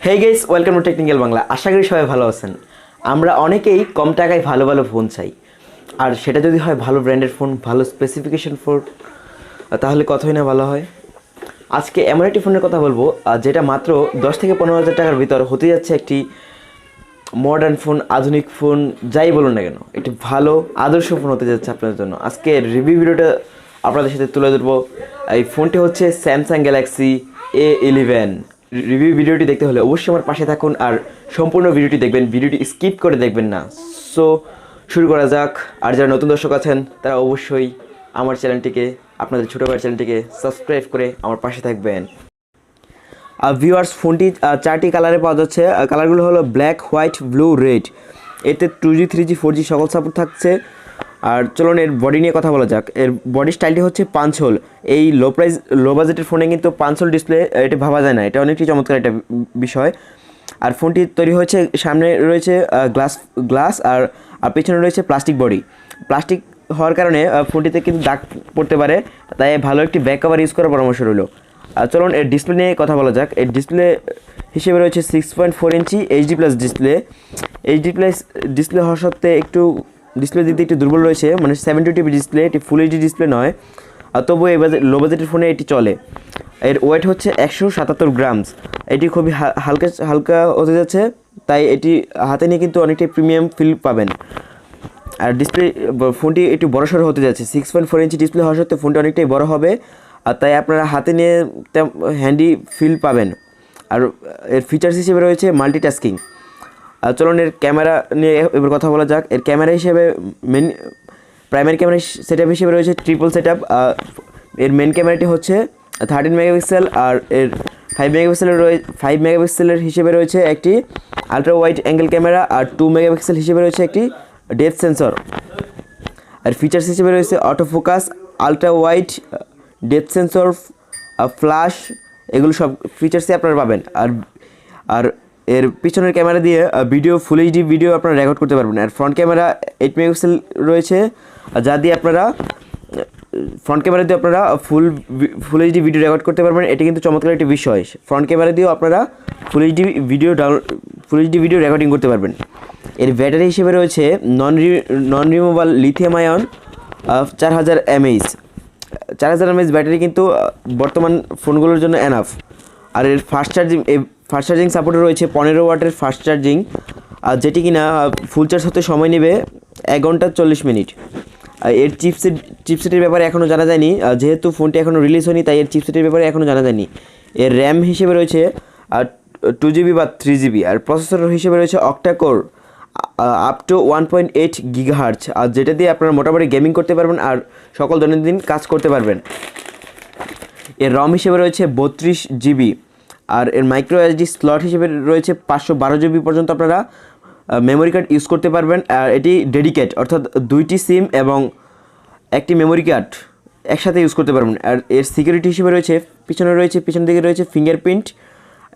Hey guys, welcome to technical Bangla. আশা করি সবাই ভালো আছেন। আমরা অনেকেই কম টাকায় ভালো ভালো ফোন চাই, আর সেটা যদি হয় ভালো ব্র্যান্ডের ফোন, ভালো স্পেসিফিকেশন ফোন, তাহলে কতই না ভালো হয়। আজকে এমন একটি ফোনের কথা বলবো যেটা মাত্র 10 থেকে 15,000 টাকার ভিতর হতে যাচ্ছে একটি মডার্ন ফোন, আধুনিক ফোন, যাই বলুন না কেন, একটি ভালো আদর্শ ফোন হতে যাচ্ছে আপনাদের জন্য। আজকে রিভিউ ভিডিওটা আপনাদের সাথে তুলে ধরবো। এই ফোনটি হচ্ছে স্যামসাং গ্যালাক্সি A11। রিভিউ ভিডিওটি দেখতে হলে অবশ্যই আমার পাশে থাকুন আর সম্পূর্ণ ভিডিওটি দেখবেন, ভিডিওটি স্কিপ করে দেখবেন না। সো শুরু করা যাক। আর যারা নতুন দর্শক আছেন তারা অবশ্যই আমার চ্যানেলটিকে, আপনাদের ছোটো ভাইয়ের চ্যানেলটিকে সাবস্ক্রাইব করে আমার পাশে থাকবেন। ভিউয়ার্স, ফোনটি 4টি কালারে পাওয়া যাচ্ছে। কালারগুলো হলো ব্ল্যাক, হোয়াইট, ব্লু, রেড। এতে 2G 3G 4G সকল সাপোর্ট থাকছে। আর চলুন এর বডি নিয়ে কথা বলা যাক। এর বডি স্টাইলটি হচ্ছে 5 হোল। এই লো বাজেটের ফোনে কিন্তু 5 হোল ডিসপ্লে এটা ভাবা যায় না, এটা অনেকটি চমৎকার একটা বিষয়। আর ফোনটি তৈরি হয়েছে, সামনে রয়েছে গ্লাস আর পেছনে রয়েছে প্লাস্টিক বডি। প্লাস্টিক হওয়ার কারণে ফোনটিতে কিন্তু দাগ পড়তে পারে, তাই ভালো একটি ব্যাক কভার ইউজ করার পরামর্শ রইল। চলুন এর ডিসপ্লে নিয়ে কথা বলা যাক। এর ডিসপ্লে হিসেবে রয়েছে 6.4 ইঞ্চি HD+ ডিসপ্লে। ডিসপ্লে হওয়া সত্ত্বে একটু ডিসপ্লে দিক দিয়ে একটু দুর্বল রয়েছে, মানে 720p ডিসপ্লে, এটি ফুল HD ডিসপ্লে নয়। আর তবুও এই লো বাজেটের ফোনে এটি চলে। এর ওয়েট হচ্ছে 177 গ্রামস। এটি খুবই হালকা হতে যাচ্ছে, তাই এটি হাতে নিয়ে কিন্তু অনেকটাই প্রিমিয়াম ফিল পাবেন। আর ফোনটি একটু বড়সড় হতে যাচ্ছে। 6.4 ইঞ্চি ডিসপ্লে হওয়া সত্ত্বেও ফোনটি অনেকটাই বড় হবে, আর তাই আপনারা হাতে নিয়ে হ্যান্ডি ফিল পাবেন। আর এর ফিচার্স হিসেবে রয়েছে মাল্টিটাস্কিং। চলুন এর ক্যামেরা নিয়ে এবার কথা বলা যাক। এর ক্যামেরা হিসেবে প্রাইমারি ক্যামেরা সেটআপ হিসেবে রয়েছে ট্রিপল সেটআপ। এর মেন ক্যামেরাটি হচ্ছে 13 মেগাপিক্সেল, আর এর 5 মেগাপিক্সেলের হিসেবে রয়েছে একটি আলট্রা ওয়াইড অ্যাঙ্গেল ক্যামেরা, আর 2 মেগাপিক্সেল হিসেবে রয়েছে একটি ডেপথ সেন্সর। আর ফিচার্স হিসেবে রয়েছে auto focus, ultra wide, depth sensor, flash, এগুলো সব ফিচার্সই আপনারা পাবেন। আর এর পিছনের ক্যামেরা দিয়ে ফুল HD ভিডিও আপনারা রেকর্ড করতে পারবেন। আর ফ্রন্ট ক্যামেরা 8 মেগাপিক্সেল রয়েছে, যা দিয়ে আপনারা ফুল HD ভিডিও রেকর্ড করতে পারবেন। এটি কিন্তু চমৎকার একটি বিষয়। ফ্রন্ট ক্যামেরা দিয়েও আপনারা ফুল HD ভিডিও রেকর্ডিং করতে পারবেন। এর ব্যাটারি হিসেবে রয়েছে non removal lithium ion 4000 mAh। 4000 mAh battery কিন্তু বর্তমান ফোনগুলোর জন্য এনাফ। আর এর ফাস্ট চার্জিং সাপোর্টে রয়েছে 15 ওয়াটের ফাস্ট চার্জিং, যেটি কিনা ফুল চার্জ হতে সময় নেবে 1 ঘন্টা 40 মিনিট। এর চিপসেটের ব্যাপারে এখনও জানা যায়নি, যেহেতু ফোনটি এখনও রিলিজ হয়নি, তাই এর চিপসেটের ব্যাপারে এখনও জানা যায়নি। এর র্যাম হিসেবে রয়েছে 2GB বা 3GB। আর প্রসেসর হিসেবে রয়েছে octa core up to 1.8 GHz, আর যেটা দিয়ে আপনারা মোটামুটি গেমিং করতে পারবেন আর সকল দৈনন্দিন কাজ করতে পারবেন। এর রম হিসেবে রয়েছে 32GB। আর এর মাইক্রো SD স্লট হিসেবে রয়েছে 512GB পর্যন্ত আপনারা মেমোরি কার্ড ইউজ করতে পারবেন। আর এটি ডেডিকেট, অর্থাৎ 2টি সিম এবং একটি মেমোরি কার্ড একসাথে ইউজ করতে পারবেন। আর এর সিকিউরিটি হিসেবে রয়েছে পিছন দিকে রয়েছে ফিঙ্গারপ্রিন্ট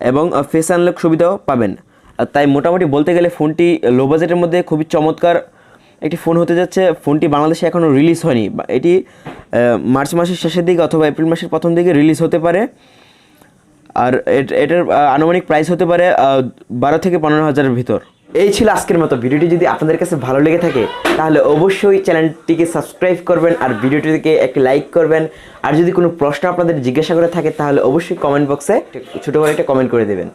এবং ফেস আনলক সুবিধাও পাবেন। আর তাই মোটামুটি বলতে গেলে ফোনটি লো বাজেটের মধ্যে খুবই চমৎকার একটি ফোন হতে যাচ্ছে। ফোনটি বাংলাদেশে এখনও রিলিজ হয়নি, এটি মার্চ মাসের শেষের দিকে অথবা এপ্রিল মাসের প্রথম দিকে রিলিজ হতে পারে। আর এটার আনুমানিক প্রাইস হতে পারে 12 থেকে 15,000-এর ভিতর। এই ছিল আজকের মতো। ভিডিওটি যদি আপনাদের কাছে ভালো লেগে থাকে তাহলে অবশ্যই চ্যানেলটিকে সাবস্ক্রাইব করবেন আর ভিডিওটিকে একটি লাইক করবেন। আর যদি কোনো প্রশ্ন আপনাদের জিজ্ঞাসা করে থাকে তাহলে অবশ্যই কমেন্ট বক্সে ছোটো করে একটা কমেন্ট করে দেবেন।